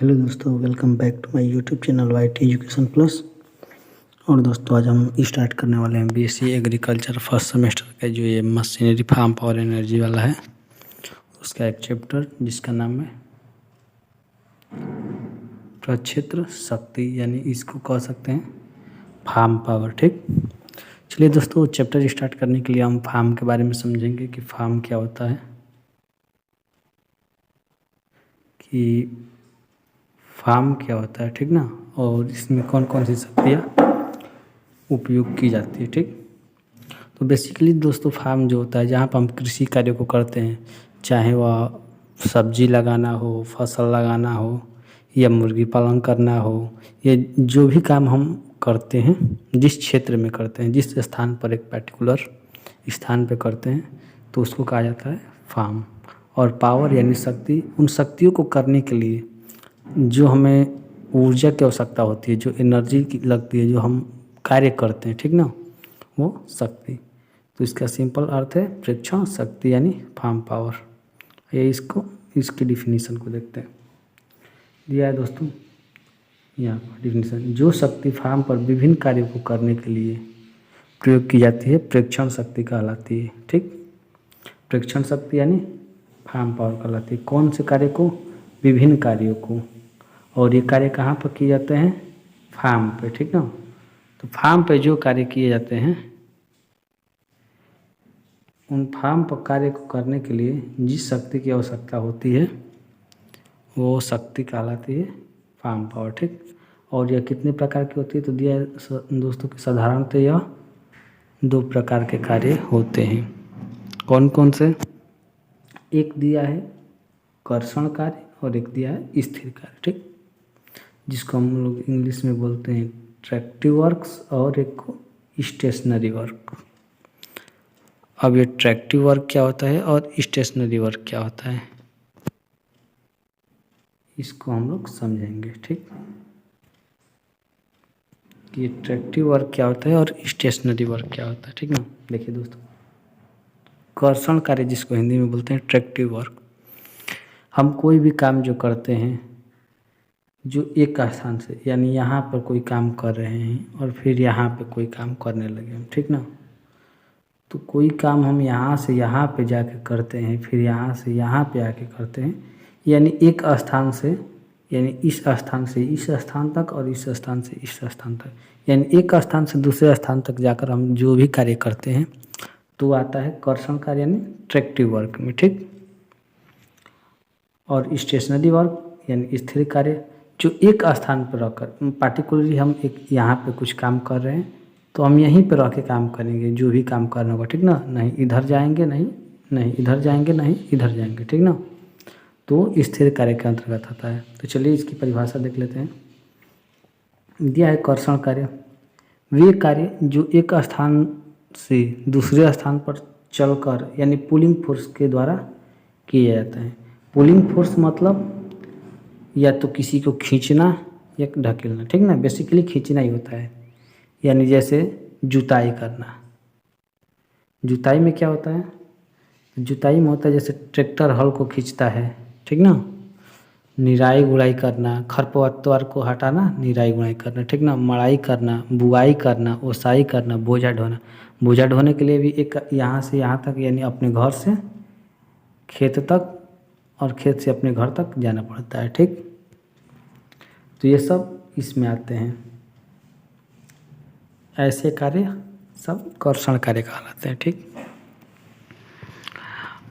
Hello दोस्तों, welcome back to my YouTube channel YT education plus. और दोस्तों आज हम स्टार्ट करने वाले हैं बीएससी एग्रीकल्चर फर्स्ट सेमेस्टर का जो ये मशीनरी फार्म पावर एनर्जी वाला है, उसका एक चैप्टर जिसका नाम है प्रक्षेत्र शक्ति, यानी इसको कह सकते हैं फार्म पावर। ठीक, चलिए दोस्तों चैप्टर स्टार्ट करने के लिए हम फार्म के बारे में समझेंगे कि फार्म क्या होता है, कि फार्म क्या होता है, ठीक ना, और इसमें कौन कौन सी शक्तियाँ उपयोग की जाती है। ठीक, तो बेसिकली दोस्तों फार्म जो होता है जहाँ पर हम कृषि कार्य को करते हैं, चाहे वह सब्जी लगाना हो, फसल लगाना हो, या मुर्गी पालन करना हो, या जो भी काम हम करते हैं, जिस क्षेत्र में करते हैं, जिस स्थान पर एक पर्टिकुलर स्थान पर करते हैं, तो उसको कहा जाता है फार्म। और पावर यानी शक्ति, उन शक्तियों को करने के लिए जो हमें ऊर्जा की आवश्यकता होती है, जो एनर्जी की लगती है, जो हम कार्य करते हैं, ठीक ना, वो शक्ति। तो इसका सिंपल अर्थ है प्रेक्षण शक्ति यानी फार्म पावर। ये इसकी डिफिनीशन को देखते हैं। दिया है दोस्तों यहाँ पर डिफिनीशन, जो शक्ति फार्म पर विभिन्न कार्यों को करने के लिए प्रयोग की जाती है प्रेक्षण शक्ति कहलाती है। ठीक, प्रेक्षण शक्ति यानी फार्म पावर कहलाती है। कौन से कार्य को? विभिन्न कार्यों को। और ये कार्य कहाँ पर किए जाते हैं? फार्म पे, ठीक ना। तो फार्म पे जो कार्य किए जाते हैं, उन फार्म पर कार्य को करने के लिए जिस शक्ति की आवश्यकता होती है वो शक्ति कहलाती है फार्म पावर। ठीक, और यह कितने प्रकार की होती है? तो दिया है दोस्तों कि साधारणतः यह 2 प्रकार के कार्य होते हैं। कौन कौन से? एक दिया है कर्षण कार्य और एक दिया है स्थिर कार्य। ठीक, जिसको हम लोग इंग्लिश में बोलते हैं ट्रैक्टिव वर्क्स, और एक को स्टेशनरी वर्क। अब ये ट्रैक्टिव वर्क क्या होता है और स्टेशनरी वर्क क्या होता है, इसको हम लोग समझेंगे। ठीक, कि ट्रैक्टिव वर्क क्या होता है और स्टेशनरी वर्क क्या होता है। ठीक ना, देखिए दोस्तों, कर्षण कार्य जिसको हिंदी में बोलते हैं ट्रैक्टिव वर्क, हम कोई भी काम जो करते हैं, जो एक स्थान से, यानी यहाँ पर कोई काम कर रहे हैं और फिर यहाँ पे कोई काम करने लगे हम, ठीक ना, तो कोई काम हम यहाँ से यहाँ पे जाके करते हैं, फिर यहाँ से यहाँ पे आके करते हैं, यानी एक स्थान से, यानी इस स्थान से इस स्थान तक और इस स्थान से इस स्थान तक, यानी एक स्थान से दूसरे स्थान तक जाकर हम जो भी कार्य करते हैं तो आता है कर्षण कार्य यानी ट्रैक्टिव वर्क में। ठीक, और स्टेशनरी वर्क यानी स्थिर कार्य, जो एक स्थान पर रहकर, पार्टिकुलरली हम एक यहाँ पे कुछ काम कर रहे हैं तो हम यहीं पर रह के काम करेंगे, जो भी काम करना होगा, ठीक ना, नहीं इधर जाएंगे, नहीं इधर जाएंगे, नहीं इधर जाएंगे, ठीक ना, तो स्थिर कार्य के अंतर्गत आता है। तो चलिए इसकी परिभाषा देख लेते हैं। दिया है कर्षण कार्य, वे कार्य जो एक स्थान से दूसरे स्थान पर चलकर, यानी पुलिंग फोर्स के द्वारा किए जाते हैं। पुलिंग फोर्स मतलब या तो किसी को खींचना या ढकेलना, ठीक ना, बेसिकली खींचना ही होता है। यानी जैसे जुताई करना, जुताई में क्या होता है? जुताई में होता है जैसे ट्रैक्टर हल को खींचता है, ठीक ना, निराई गुड़ाई करना, खरपतवार को हटाना, निराई गुड़ाई करना, ठीक ना, मड़ाई करना, बुआई करना, ओसाई करना, बोझा ढोना। बोझा ढोने के लिए भी एक यहाँ से यहाँ तक, यानी अपने घर से खेत तक और खेत से अपने घर तक जाना पड़ता है। ठीक, तो ये सब इसमें आते हैं। ऐसे कार्य सब कर्षण कार्य कहलाते हैं। ठीक,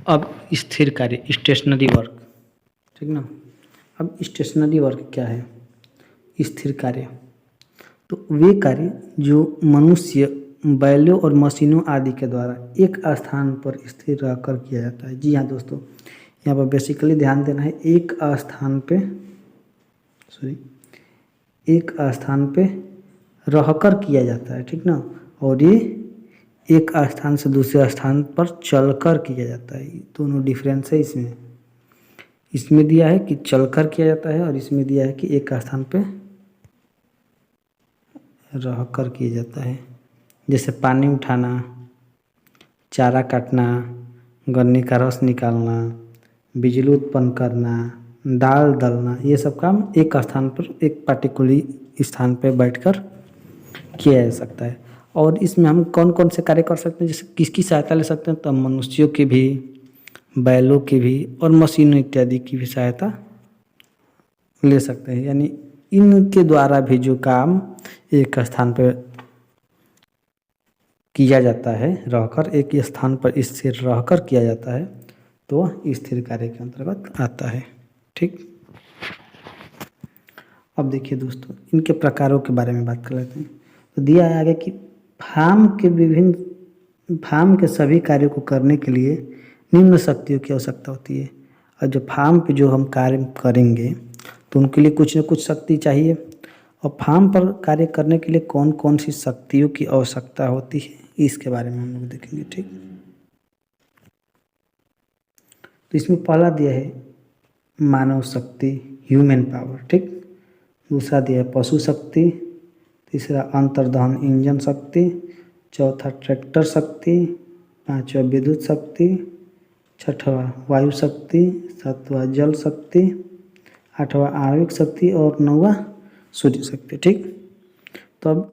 अब स्थिर कार्य स्टेशनरी वर्क, ठीक ना। अब स्टेशनरी वर्क क्या है? स्थिर कार्य, तो वे कार्य जो मनुष्य, बैलों और मशीनों आदि के द्वारा एक स्थान पर स्थिर रहकर किया जाता है। जी हाँ दोस्तों, यहाँ पर बेसिकली ध्यान देना है, एक स्थान पे रहकर किया जाता है, ठीक ना, और ये एक स्थान से दूसरे स्थान पर चलकर किया जाता है। दोनों डिफरेंस है इसमें। इसमें दिया है कि चलकर किया जाता है और इसमें दिया है कि एक स्थान पे रहकर किया जाता है। जैसे पानी उठाना, चारा काटना, गन्ने का रस निकालना, बिजली उत्पन्न करना, दाल दलना, ये सब काम एक स्थान पर, एक पार्टिकुलर स्थान पर बैठकर किया जा सकता है। और इसमें हम कौन कौन से कार्य कर सकते हैं, जैसे किसकी सहायता ले सकते हैं, तो मनुष्यों की भी, बैलों की भी और मशीनों इत्यादि की भी सहायता ले सकते हैं। यानी इनके द्वारा भी जो काम एक स्थान पर किया जाता है, रहकर एक स्थान पर स्थिर रहकर किया जाता है, तो वह स्थिर कार्य के अंतर्गत आता है। ठीक, अब देखिए दोस्तों, इनके प्रकारों के बारे में बात कर लेते हैं। तो दिया है आगे कि फार्म के सभी कार्यों को करने के लिए निम्न शक्तियों की आवश्यकता होती है। और जो फार्म पे जो हम कार्य करेंगे तो उनके लिए कुछ न कुछ शक्ति चाहिए, और फार्म पर कार्य करने के लिए कौन कौन सी शक्तियों की आवश्यकता होती है, इसके बारे में हम लोग देखेंगे। ठीक, तो इसमें पहला दिया है मानव शक्ति, ह्यूमन पावर। ठीक, दूसरा दिया है पशु शक्ति, तीसरा अंतर्दहन इंजन शक्ति, चौथा ट्रैक्टर शक्ति, पांचवा विद्युत शक्ति, छठवा वायु शक्ति, सातवां जल शक्ति, आठवां आणविक शक्ति और नौवां सूर्य शक्ति। ठीक, तो अब